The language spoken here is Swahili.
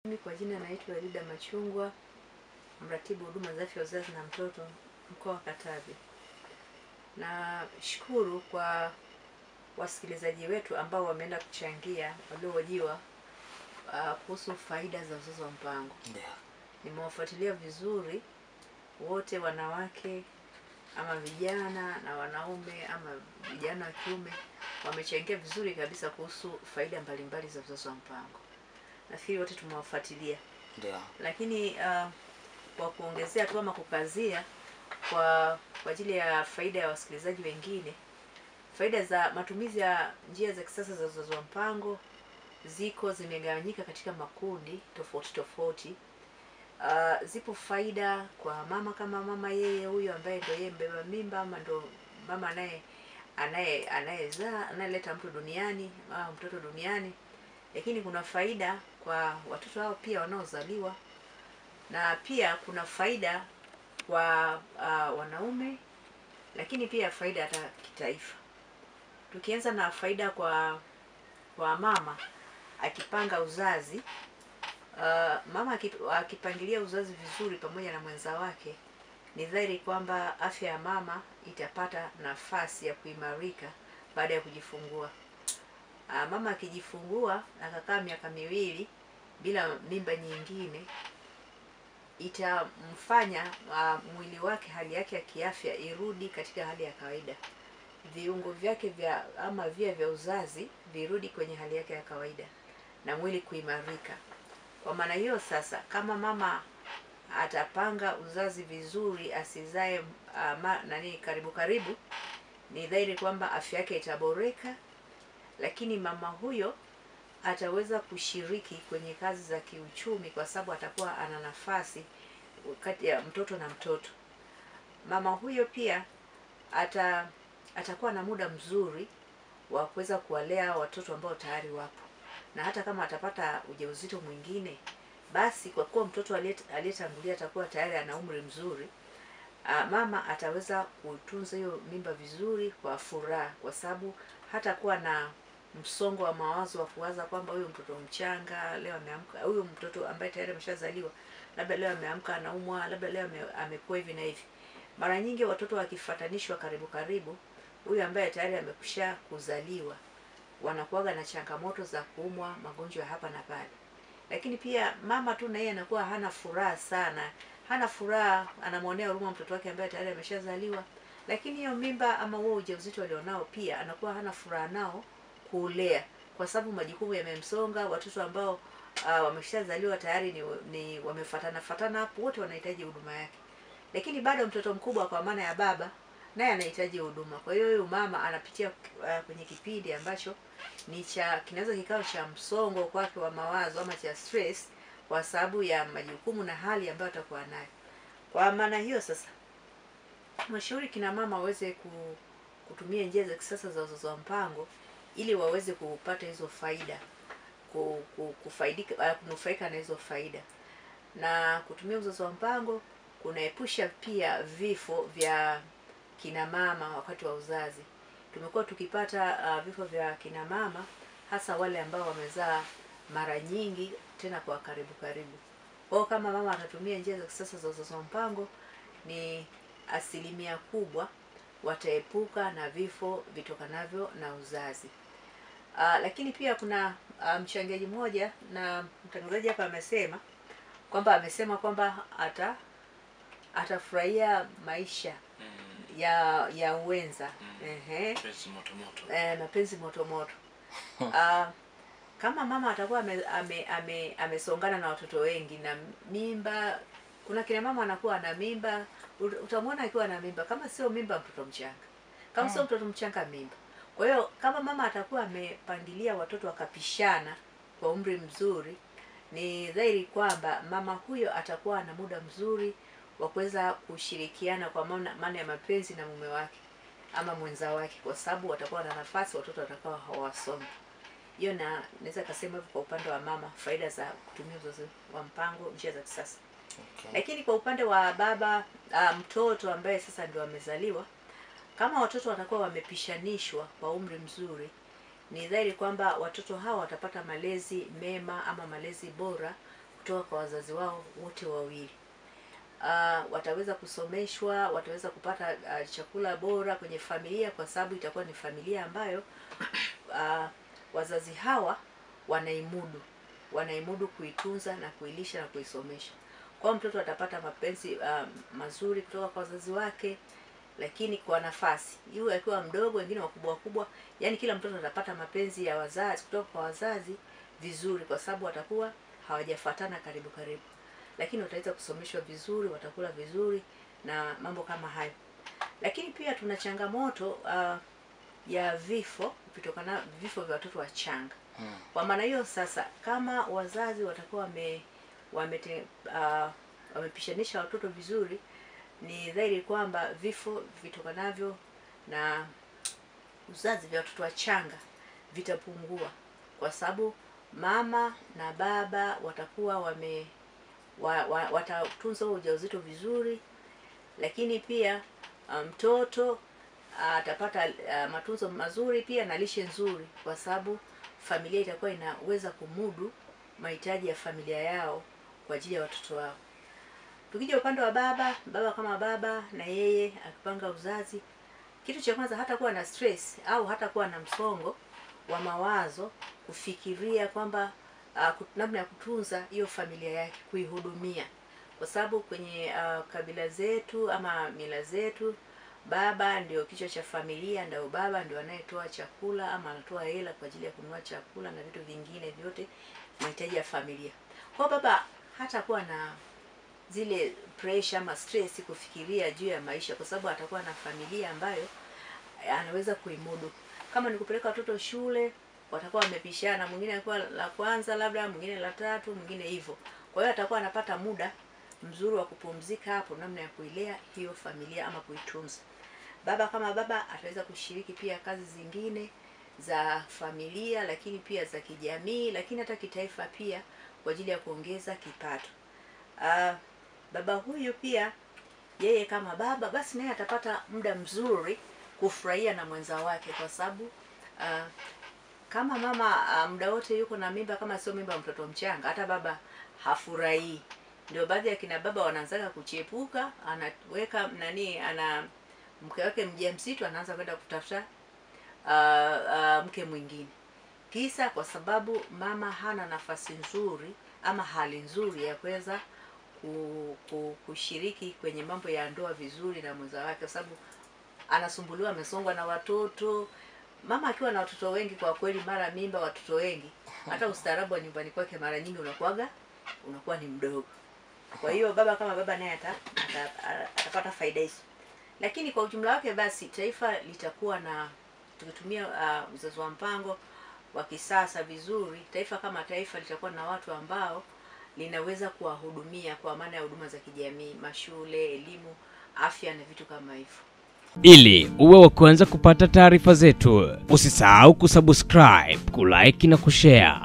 Mimi kwa jina naitwa Elida Machungwa, mratibu huduma za afya uzazi na mtoto mkoa wa Katavi. Na shukuru kwa wasikilizaji wetu ambao wameenda kuchangia waliohojiwa kuhusu faida za uzazi wa mpango. Nimewafuatilia vizuri wote, wanawake ama vijana na wanaume ama vijana wa kiume, wamechangia vizuri kabisa kuhusu faida mbalimbali za uzazi wa mpango. Nafikiri wote tumewafuatilia. Ndio. Lakini kwa kuongezea tu ama kukazia kwa ajili ya faida ya wasikilizaji wengine, faida za matumizi ya njia za kisasa za uzazi wa mpango zimegawanyika katika makundi tofauti tofauti. Zipo faida kwa mama, kama mama yeye huyo ambaye ndio yeye mbeba mimba ama ndio mama anayezaa, anayeleta mtoto duniani. Lakini kuna faida kwa watoto hao pia wanaozaliwa, na pia kuna faida kwa wanaume, lakini pia faida hata kitaifa. Tukianza na faida kwa mama akipanga uzazi, mama akipangilia uzazi vizuri pamoja na mwenza wake, ni dhahiri kwamba afya ya mama itapata nafasi ya kuimarika baada ya kujifungua. Mama akijifungua akakaa miaka miwili bila mimba nyingine, itamfanya mwili wake, hali yake ya kiafya irudi katika hali ya kawaida. Viungo vyake vya uzazi virudi kwenye hali yake ya kawaida na mwili kuimarika. Kwa maana hiyo sasa, kama mama atapanga uzazi vizuri, asizae karibu, ni dhahiri kwamba afya yake itaboreka. Lakini mama huyo ataweza kushiriki kwenye kazi za kiuchumi kwa sababu atakuwa ana nafasi kati ya mtoto na mtoto. Mama huyo pia atakuwa na muda mzuri wa kuweza kuwalea watoto ambao tayari wapo. Na hata kama atapata ujauzito mwingine, basi kwa kuwa mtoto aliyetangulia atakuwa tayari ana umri mzuri, mama ataweza kutunza hiyo mimba vizuri kwa furaha, kwa sababu hatakuwa na msongo wa mawazo wa kuwaza kwamba huyu mtoto mchanga leo ameamka, huyu mtoto ambaye tayari ameshazaliwa labda leo ameamka anaumwa, labda leo amekuwa hivi na hivi. Mara nyingi watoto wakifuatanishwa karibu, huyu ambaye tayari amekusha kuzaliwa wanakuwaga na changamoto za kuumwa magonjwa hapa na pale. Lakini pia mama tu na yeye anakuwa hana furaha sana, anamwonea huruma mtoto wake ambaye tayari ameshazaliwa. Lakini hiyo mimba ama huo ujauzito alionao pia anakuwa hana furaha nao kulea, kwa sababu majukumu yamemsonga. Watoto ambao wameshazaliwa tayari ni wamefatana hapo, wote wanahitaji huduma yake. Lakini bado mtoto mkubwa kwa maana ya baba naye anahitaji huduma. Kwa hiyo huyu mama anapitia kwenye kipindi ambacho kinaweza kikao cha msongo kwake wa mawazo ama cha stress, kwa sababu ya majukumu na hali ambayo atakuwa nayo. Kwa maana hiyo sasa, mashauri kina mama waweze kutumia njia za kisasa za uzazi wa mpango ili waweze kupata hizo faida, kunufaika na hizo faida. Na kutumia uzazi wa mpango kunaepusha pia vifo vya kina mama wakati wa uzazi. Tumekuwa tukipata vifo vya kina mama, hasa wale ambao wamezaa mara nyingi tena kwa karibu. Kwa kama mama atatumia njia za kisasa za uzazi wa mpango, ni asilimia kubwa wataepuka na vifo vitokanavyo na uzazi. Lakini pia kuna mchangiaji mmoja na mtangazaji hapa amesema kwamba atafurahia maisha ya uwenza. Mapenzi moto. Kama mama atakuwa amesongana na watoto wengi na mimba, kuna kina mama anakuwa na mimba, utamwona akiwa na mimba, kama sio mimba mtoto mchanga, kama sio mtoto mchanga mimba. Kwa hiyo kama mama atakuwa amepangilia watoto wakapishana kwa umri mzuri, ni dhahiri kwamba mama huyo atakuwa na muda mzuri wa kuweza kushirikiana kwa maana ya mapenzi na mume wake ama mwenza wake, kwa sababu watakuwa na nafasi, watoto watakao hawasomi. Hiyo naweza kusema hivyo kwa upande wa mama, faida za kutumia uzazi wa mpango, njia za kisasa. Okay. Lakini kwa upande wa baba, mtoto ambaye sasa ndio amezaliwa, kama watoto watakuwa wamepishanishwa kwa umri mzuri, ni dhahiri kwamba watoto hao watapata malezi mema ama malezi bora kutoka kwa wazazi wao wote wawili. Wataweza kusomeshwa, wataweza kupata chakula bora kwenye familia, kwa sababu itakuwa ni familia ambayo wazazi hawa wanaimudu kuitunza na kuilisha na kuisomesha. Kwa mtoto atapata mapenzi mazuri kutoka kwa wazazi wake, lakini kwa nafasi yule akiwa mdogo, wengine wakubwa, yani kila mtoto atapata mapenzi ya wazazi kutoka kwa wazazi vizuri, kwa sababu watakuwa hawajafuatana karibu, lakini wataweza kusomeshwa vizuri, watakula vizuri na mambo kama hayo. Lakini pia tuna changamoto ya vifo vya watoto wachanga. Kwa maana hiyo sasa, kama wazazi watakuwa wamepishanisha watoto vizuri, ni dhahiri kwamba vifo vitokanavyo na uzazi vya watoto wachanga vitapungua, kwa sababu mama na baba watakuwa watatunza ujauzito vizuri, lakini pia mtoto atapata matunzo mazuri pia na lishe nzuri, kwa sababu familia itakuwa inaweza kumudu mahitaji ya familia yao kwa ajili ya watoto wao. Tukija upande wa baba kama baba, na yeye akipanga uzazi, kitu cha kwanza hata kuwa na stress au hata kuwa na msongo wa mawazo kufikiria kwamba namna ya kutunza hiyo familia yake, kuihudumia, kwa sababu kwenye kabila zetu ama mila zetu, baba ndio kichwa cha familia, ndio baba ndio anayetoa chakula ama anatoa hela kwa ajili ya kununua chakula na vitu vingine vyote mahitaji ya familia. Kwa baba hata kuwa na zile pressure ama stress kufikiria juu ya maisha, kwa sababu atakuwa na familia ambayo anaweza kuimudu. Kama ni kupeleka watoto shule, watakuwa wamepishana, mwingine alikuwa la kwanza, labda mwingine la tatu, mwingine hivyo. Kwa hiyo atakuwa anapata muda mzuri wa kupumzika hapo, namna ya kuilea hiyo familia ama kuitunza. Baba kama baba ataweza kushiriki pia kazi zingine za familia, lakini pia za kijamii, lakini hata kitaifa pia, kwa ajili ya kuongeza kipato. Baba huyu pia yeye kama baba, basi naye atapata muda mzuri kufurahia na mwenza wake, kwa sababu kama mama muda wote yuko na mimba, kama sio mimba mtoto mchanga, hata baba hafurahii. Ndio baadhi ya kina baba wanaanza kuchepuka, anaweka ana mke wake mjamzito, anaanza kwenda kutafuta mke mwingine, kisa kwa sababu mama hana nafasi nzuri ama hali nzuri ya kuweza kushiriki kwenye mambo ya ndoa vizuri na mwenza wake, kwa sababu anasumbuliwa, amesongwa na watoto. Mama akiwa na watoto wengi, kwa kweli mara mimba watoto wengi, hata ustaarabu wa nyumbani kwake mara nyingi unakuwa ni mdogo. Kwa hiyo baba kama baba naye atapata faida hizo. Lakini kwa ujumla wake, basi taifa litakuwa na, tukitumia uzazi wa mpango wa kisasa vizuri, taifa kama taifa litakuwa na watu ambao linaweza kuwahudumia kwa maana ya huduma za kijamii, mashule, elimu, afya na vitu kama hivyo. Ili uwe wa kwanza kupata taarifa zetu, usisahau kusubscribe, kulike na kushare.